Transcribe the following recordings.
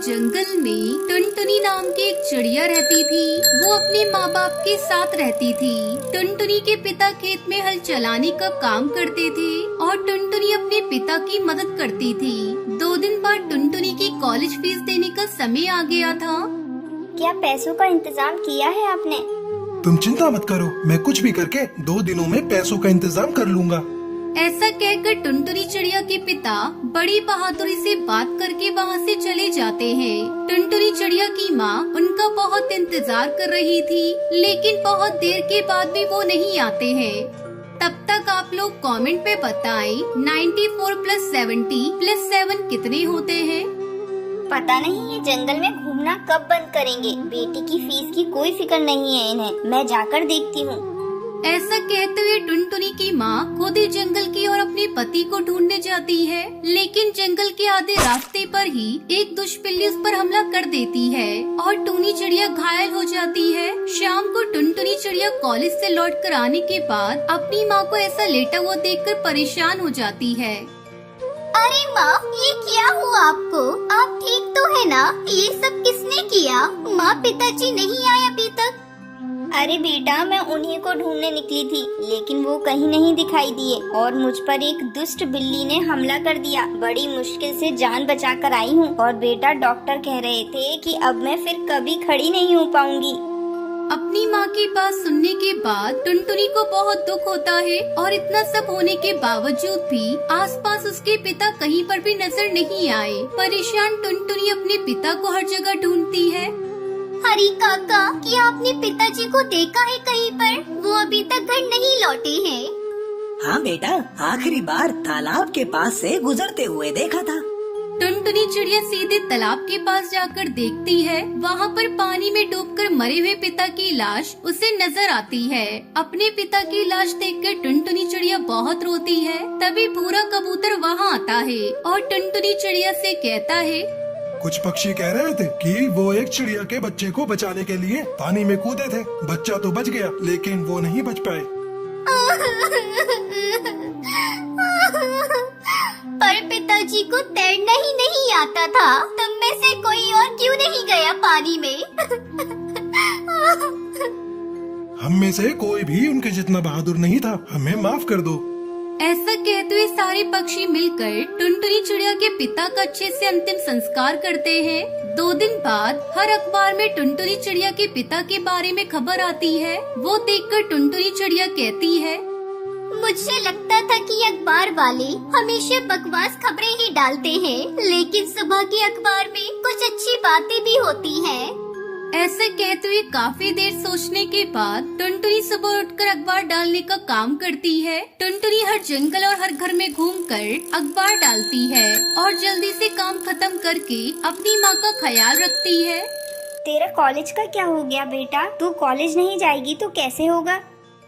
जंगल में टुनटुनी नाम की एक चिड़िया रहती थी। वो अपने माँ बाप के साथ रहती थी। टुनटुनी के पिता खेत में हल चलाने का काम करते थे और टुनटुनी अपने पिता की मदद करती थी। 2 दिन बाद टुनटुनी की कॉलेज फीस देने का समय आ गया था। क्या पैसों का इंतजाम किया है आपने? तुम चिंता मत करो, मैं कुछ भी करके 2 दिनों में पैसों का इंतजाम कर लूँगा। ऐसा कहकर टुनटुनी चिड़िया के पिता बड़ी बहादुरी से बात करके वहाँ से चले जाते हैं। टुनटुनी चिड़िया की माँ उनका बहुत इंतजार कर रही थी, लेकिन बहुत देर के बाद भी वो नहीं आते हैं। तब तक आप लोग कमेंट पे बताएं 94 + 70 + 7 कितने होते हैं? पता नहीं ये जंगल में घूमना कब बंद करेंगे। बेटी की फीस की कोई फिक्र नहीं है इन्हें। मैं जाकर देखती हूँ। ऐसा कहते हुए टुनटुनी की माँ खुद ही जंगल की ओर अपने पति को ढूंढने जाती है, लेकिन जंगल के आधे रास्ते पर ही एक दुष्पिल्ली उस पर हमला कर देती है और टूनी चिड़िया घायल हो जाती है। शाम को टुनटुनी चिड़िया कॉलेज से लौट कर आने के बाद अपनी माँ को ऐसा लेटा हुआ देखकर परेशान हो जाती है। अरे माँ, ये क्या हुआ आपको? आप ठीक तो है ना? ये सब किसने किया? माँ, पिताजी नहीं आए अभी तक? अरे बेटा, मैं उन्हीं को ढूंढने निकली थी, लेकिन वो कहीं नहीं दिखाई दिए और मुझ पर एक दुष्ट बिल्ली ने हमला कर दिया। बड़ी मुश्किल से जान बचाकर आई हूँ। और बेटा, डॉक्टर कह रहे थे कि अब मैं फिर कभी खड़ी नहीं हो पाऊंगी। अपनी माँ की बात सुनने के बाद टुनटुनी को बहुत दुख होता है और इतना सब होने के बावजूद भी आसपास उसके पिता कहीं पर भी नजर नहीं आए। परेशान टुनटुनी अपने पिता को हर जगह ढूंढती है। हरी काका, क्या आपने पिताजी को देखा है कहीं पर? वो अभी तक घर नहीं लौटे हैं। हाँ बेटा, आखिरी बार तालाब के पास से गुजरते हुए देखा था। टुनटुनी चिड़िया सीधे तालाब के पास जाकर देखती है। वहाँ पर पानी में डूबकर मरे हुए पिता की लाश उसे नजर आती है। अपने पिता की लाश देखकर टुनटुनी चिड़िया बहुत रोती है। तभी भूरा कबूतर वहाँ आता है और टुनटुनी चिड़िया से कहता है, कुछ पक्षी कह रहे थे कि वो एक चिड़िया के बच्चे को बचाने के लिए पानी में कूदे थे। बच्चा तो बच गया, लेकिन वो नहीं बच पाए। पर पिताजी को तैरना ही नहीं आता था। तुम में से कोई और क्यों नहीं गया पानी में? हम में से कोई भी उनके जितना बहादुर नहीं था। हमें माफ कर दो। ऐसा कहते हुए सारे पक्षी मिलकर टुनटुनी चिड़िया के पिता का अच्छे से अंतिम संस्कार करते हैं। 2 दिन बाद हर अखबार में टुनटुनी चिड़िया के पिता के बारे में खबर आती है। वो देखकर टुनटुनी चिड़िया कहती है, मुझे लगता था कि अखबार वाले हमेशा बकवास खबरें ही डालते हैं, लेकिन सुबह के अखबार में कुछ अच्छी बातें भी होती हैं। ऐसे कहते हुए काफी देर सोचने के बाद टुनटुनी सुबह उठकर अखबार डालने का काम करती है। टुनटुनी हर जंगल और हर घर में घूमकर अखबार डालती है और जल्दी से काम खत्म करके अपनी माँ का ख्याल रखती है। तेरा कॉलेज का क्या हो गया बेटा? तू कॉलेज नहीं जाएगी तो कैसे होगा?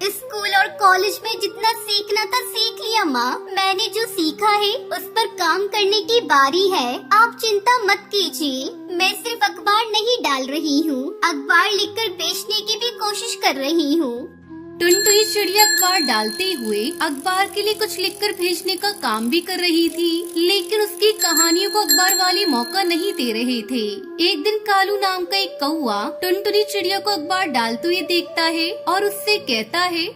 स्कूल और कॉलेज में जितना सीखना था सीख लिया माँ। मैंने जो सीखा है उस पर काम करने की बारी है। आप चिंता मत कीजिए। मैं सिर्फ अखबार नहीं डाल रही हूँ, अखबार लिखकर बेचने की भी कोशिश कर रही हूँ। टुनटुनी चिड़िया अखबार डालते हुए अखबार के लिए कुछ लिखकर भेजने का काम भी कर रही थी, लेकिन उसकी कहानियों को अखबार वाले मौका नहीं दे रहे थे। एक दिन कालू नाम का एक कौआ टुनटुनी चिड़िया को अखबार डालते हुए देखता है और उससे कहता है,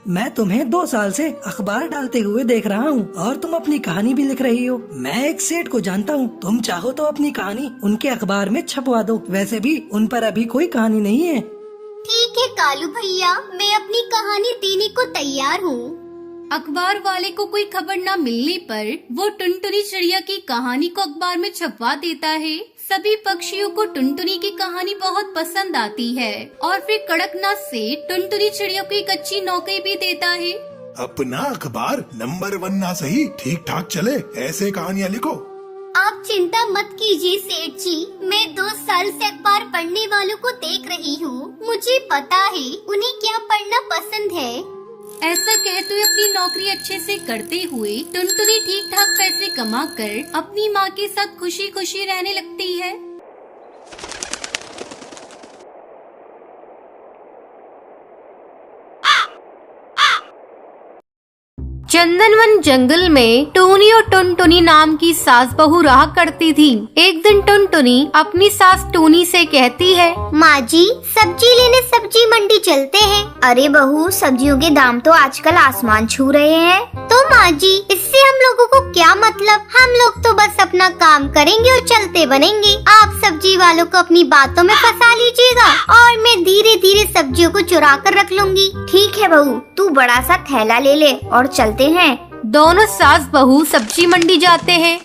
मैं तुम्हें 2 साल से अखबार डालते हुए देख रहा हूँ और तुम अपनी कहानी भी लिख रही हो। मैं एक सेठ को जानता हूँ, तुम चाहो तो अपनी कहानी उनके अखबार में छपवा दो। वैसे भी उन पर अभी कोई कहानी नहीं है। ठीक है कालू भैया, मैं अपनी कहानी देने को तैयार हूँ। अखबार वाले को कोई खबर न मिलने पर वो टुनटुनी चिड़िया की कहानी को अखबार में छपवा देता है। सभी पक्षियों को टुनटुनी की कहानी बहुत पसंद आती है और फिर कड़कनाथ से टुनटुनी चिड़िया को एक अच्छी नौकरी भी देता है। अपना अखबार नंबर 1 ना सही, ठीक ठाक चले, ऐसे कहानियाँ लिखो। आप चिंता मत कीजिए सेठ जी, मैं 2 साल से अखबार पढ़ने वालों को देख रही हूँ। मुझे पता है उन्हें क्या पढ़ना पसंद है। ऐसा कहते हुए अपनी नौकरी अच्छे से करते हुए टुनटुनी ठीक ठाक पैसे कमाकर अपनी माँ के साथ खुशी खुशी रहने लगती है। चंदनवन जंगल में टूनी और टुनटुनी नाम की सास बहू रहा करती थी। एक दिन टुनटुनी अपनी सास टूनी से कहती है, माँ जी सब्जी लेने सब्जी मंडी चलते हैं। अरे बहू सब्जियों के दाम तो आजकल आसमान छू रहे हैं। तो माँ जी इससे हम लोगों को क्या मतलब, हम लोग तो बस अपना काम करेंगे और चलते बनेंगे। आप सब्जी वालों को अपनी बातों में फंसा लीजिएगा और मैं धीरे धीरे सब्जियों को चुरा कर रख लूंगी। ठीक है बहू, तू बड़ा सा थैला ले ले और चलते हैं। दोनों सास बहू सब्जी मंडी जाते हैं।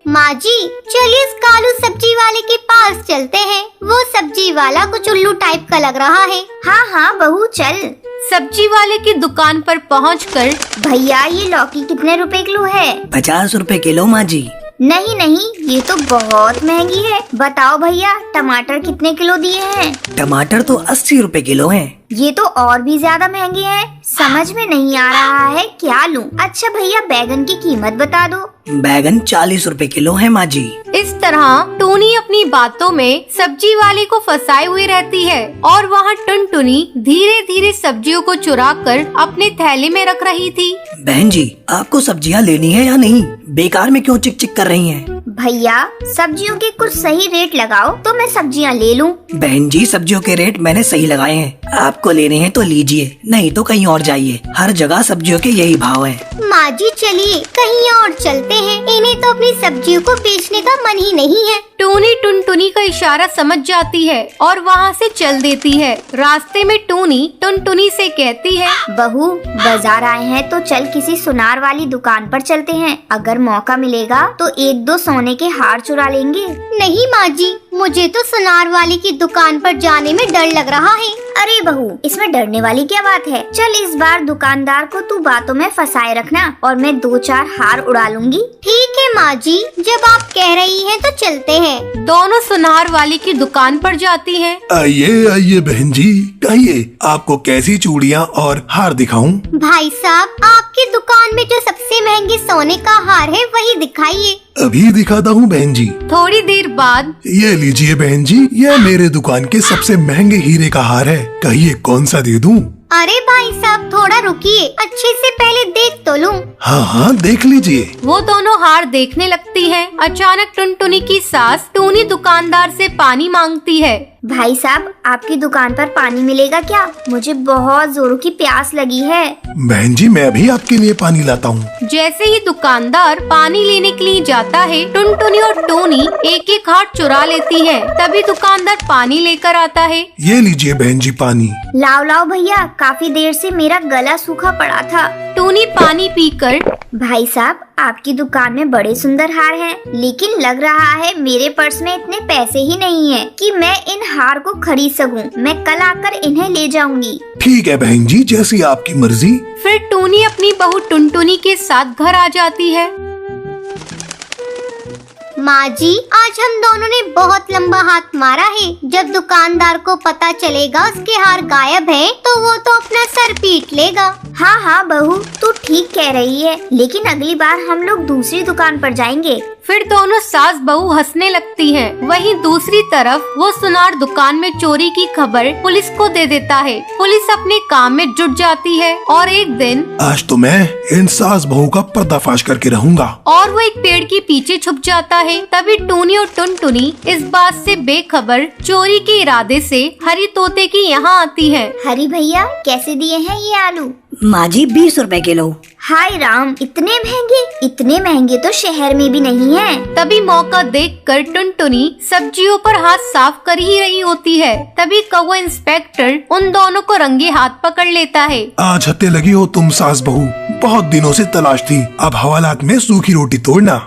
माँ जी चलिए इस कालू सब्जी वाले के पास चलते हैं। वो सब्जी वाला कुछ उल्लू टाइप का लग रहा है। हाँ हाँ बहू चल। सब्जी वाले की दुकान पर पहुंचकर, भैया ये लौकी कितने रुपए किलो है? 50 रुपए किलो माँ जी। नहीं नहीं ये तो बहुत महंगी है। बताओ भैया टमाटर कितने किलो दिए हैं? टमाटर तो 80 रुपए किलो हैं। ये तो और भी ज्यादा महंगे हैं। समझ में नहीं आ रहा है क्या लूं। अच्छा भैया बैगन की कीमत बता दो। बैगन 40 रुपए किलो है माँ जी। इस तरह टूनी अपनी बातों में सब्जी वाले को फंसाए हुए रहती है और वहाँ टुनटुनी धीरे धीरे सब्जियों को चुरा कर अपने थैले में रख रही थी। बहन जी आपको सब्जियाँ लेनी है या नहीं? बेकार में क्यों चिक चिक कर रही हैं? भैया सब्जियों के कुछ सही रेट लगाओ तो मैं सब्जियाँ ले लूं। बहन जी सब्जियों के रेट मैंने सही लगाए हैं। आपको लेने हैं तो लीजिए, नहीं तो कहीं और जाइए। हर जगह सब्जियों के यही भाव हैं। माँ जी चलिए कहीं और चलते हैं। इन्हें तो अपनी सब्जियों को बेचने का मन ही नहीं है। टूनी टुनटुनी का इशारा समझ जाती है और वहाँ से चल देती है। रास्ते में टूनी टुनटुनी से कहती है, बहू बाजार आए हैं तो चल किसी सुनार वाली दुकान पर चलते हैं। अगर मौका मिलेगा तो 1-2 सोने के हार चुरा लेंगे। नहीं माँ जी मुझे तो सुनार वाली की दुकान पर जाने में डर लग रहा है। अरे बहू इसमें डरने वाली क्या बात है। चल इस बार दुकानदार को तू बातों में फंसाए रखना और मैं 2-4 हार उड़ा लूंगी। ठीक है माँ जी जब आप कह रही हैं तो चलते हैं। दोनों सुनार वाली की दुकान पर जाती हैं। आइए आइए बहन जी, कहिए आपको कैसी चूड़ियाँ और हार दिखाऊं? भाई साहब आपकी दुकान में जो सबसे महंगे सोने का हार है वही दिखाइए। अभी दिखाता हूँ बहन जी। थोड़ी देर बाद, ये लीजिए बहन जी, ये मेरे दुकान के सबसे महंगे हीरे का हार है। कहिए कौन सा दे दूं? अरे भाई साहब थोड़ा रुकिए, अच्छे से पहले देख तो लूं। हाँ हाँ देख लीजिए। वो दोनों हार देखने लगती हैं। अचानक टुनटुनी की सास टूनी दुकानदार से पानी मांगती है। भाई साहब आपकी दुकान पर पानी मिलेगा क्या? मुझे बहुत जोरों की प्यास लगी है। बहन जी मैं अभी आपके लिए पानी लाता हूँ। जैसे ही दुकानदार पानी लेने के लिए जाता है, टुनटुनी और टोनी एक एक हार चुरा लेती हैं। तभी दुकानदार पानी लेकर आता है। ये लीजिए बहन जी पानी। लाओ लाओ भैया, काफी देर से मेरा गला सूखा पड़ा था। टोनी पानी पीकर, भाई साहब आपकी दुकान में बड़े सुंदर हार हैं, लेकिन लग रहा है मेरे पर्स में इतने पैसे ही नहीं है कि मैं इन हार को खरीद सकूं। मैं कल आकर इन्हें ले जाऊंगी। ठीक है बहन जी जैसी आपकी मर्जी। फिर टोनी अपनी बहू टुनटुनी के साथ घर आ जाती है। माँ जी आज हम दोनों ने बहुत लंबा हाथ मारा है। जब दुकानदार को पता चलेगा उसके हार गायब है तो वो तो अपना सर पीट लेगा। हाँ हाँ बहू तू ठीक कह रही है, लेकिन अगली बार हम लोग दूसरी दुकान पर जाएंगे। फिर दोनों सास बहू हंसने लगती हैं। वहीं दूसरी तरफ वो सुनार दुकान में चोरी की खबर पुलिस को दे देता है। पुलिस अपने काम में जुट जाती है और एक दिन आज तो मैं इन सास बहू का पर्दाफाश करके रहूंगा। और वो एक पेड़ के पीछे छुप जाता है। तभी टूनी और टुनटुनी इस बात से बेखबर चोरी के इरादे से हरी तोते की यहाँ आती है। हरी भैया कैसे दिए हैं ये आलू? माँ जी 20 रुपए किलो। हाय राम इतने महंगे? इतने महंगे तो शहर में भी नहीं है। तभी मौका देखकर टुनटुनी सब्जियों पर हाथ साफ कर ही रही होती है। तभी कौवा इंस्पेक्टर उन दोनों को रंगे हाथ पकड़ लेता है। आज हत्ते लगी हो तुम सास बहू, बहुत दिनों से तलाश थी। अब हवालात में सूखी रोटी तोड़ना।